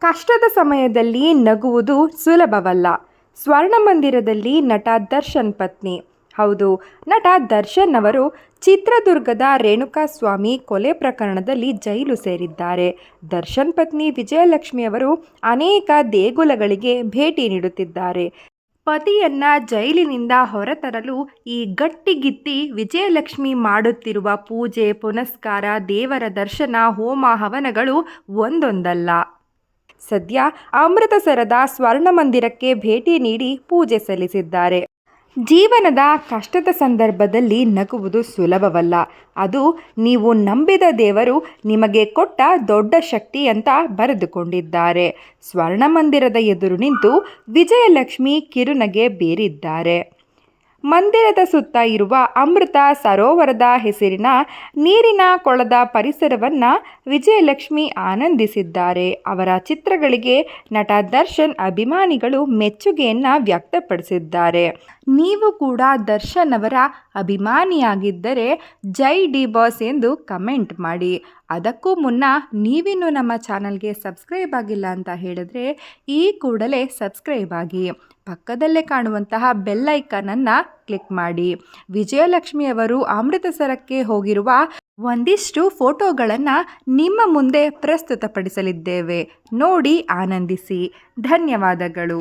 ಕಷ್ಟದ ಸಮಯದಲ್ಲಿ ನಗುವುದು ಸುಲಭವಲ್ಲ. ಸ್ವರ್ಣಮಂದಿರದಲ್ಲಿ ನಟ ದರ್ಶನ್ ಪತ್ನಿ. ಹೌದು, ನಟ ದರ್ಶನ್ ಅವರು ಚಿತ್ರದುರ್ಗದ ರೇಣುಕಾಸ್ವಾಮಿ ಕೊಲೆ ಪ್ರಕರಣದಲ್ಲಿ ಜೈಲು ಸೇರಿದ್ದಾರೆ. ದರ್ಶನ್ ಪತ್ನಿ ವಿಜಯಲಕ್ಷ್ಮಿ ಅವರು ಅನೇಕ ದೇಗುಲಗಳಿಗೆ ಭೇಟಿ ನೀಡುತ್ತಿದ್ದಾರೆ. ಪತಿಯನ್ನ ಜೈಲಿನಿಂದ ಹೊರತರಲು ಈ ಗಟ್ಟಿಗಿತ್ತಿ ವಿಜಯಲಕ್ಷ್ಮಿ ಮಾಡುತ್ತಿರುವ ಪೂಜೆ ಪುನಸ್ಕಾರ, ದೇವರ ದರ್ಶನ, ಹೋಮ ಹವನಗಳು ಒಂದೊಂದಲ್ಲ. ಸದ್ಯ ಅಮೃತಸರದ ಸ್ವರ್ಣಮಂದಿರಕ್ಕೆ ಭೇಟಿ ನೀಡಿ ಪೂಜೆ ಸಲ್ಲಿಸಿದ್ದಾರೆ. ಜೀವನದ ಕಷ್ಟದ ಸಂದರ್ಭದಲ್ಲಿ ನಗುವುದು ಸುಲಭವಲ್ಲ. ಅದು ನೀವು ನಂಬಿದ ದೇವರು ನಿಮಗೆ ಕೊಟ್ಟ ದೊಡ್ಡ ಶಕ್ತಿ ಅಂತ ಬರೆದುಕೊಂಡಿದ್ದಾರೆ. ಸ್ವರ್ಣಮಂದಿರದ ಎದುರು ನಿಂತು ವಿಜಯಲಕ್ಷ್ಮಿ ಕಿರುನಗೆ ಬೀರಿದ್ದಾರೆ. ಮಂದಿರದ ಸುತ್ತ ಇರುವ ಅಮೃತ ಸರೋವರದ ಹೆಸರಿನ ನೀರಿನ ಕೊಳದ ಪರಿಸರವನ್ನು ವಿಜಯಲಕ್ಷ್ಮಿ ಆನಂದಿಸಿದ್ದಾರೆ. ಅವರ ಚಿತ್ರಗಳಿಗೆ ನಟ ದರ್ಶನ್ ಅಭಿಮಾನಿಗಳು ಮೆಚ್ಚುಗೆಯನ್ನು ವ್ಯಕ್ತಪಡಿಸಿದ್ದಾರೆ. ನೀವು ಕೂಡ ದರ್ಶನ್ ಅವರ ಅಭಿಮಾನಿಯಾಗಿದ್ದರೆ ಜೈ ಡಿ ಬಾಸ್ ಎಂದು ಕಮೆಂಟ್ ಮಾಡಿ. ಅದಕ್ಕೂ ಮುನ್ನ ನೀವಿನ್ನೂ ನಮ್ಮ ಚಾನಲ್ಗೆ ಸಬ್ಸ್ಕ್ರೈಬ್ ಆಗಿಲ್ಲ ಅಂತ ಹೇಳಿದ್ರೆ ಈ ಕೂಡಲೇ ಸಬ್ಸ್ಕ್ರೈಬ್ ಆಗಿ, ಪಕ್ಕದಲ್ಲೇ ಕಾಣುವಂತಹ ಬೆಲ್ ಐಕಾನನ್ನು ಕ್ಲಿಕ್ ಮಾಡಿ. ವಿಜಯಲಕ್ಷ್ಮಿ ಅವರು ಅಮೃತಸರಕ್ಕೆ ಹೋಗಿರುವ ಒಂದಿಷ್ಟು ಫೋಟೋಗಳನ್ನು ನಿಮ್ಮ ಮುಂದೆ ಪ್ರಸ್ತುತಪಡಿಸಲಿದ್ದೇವೆ. ನೋಡಿ ಆನಂದಿಸಿ. ಧನ್ಯವಾದಗಳು.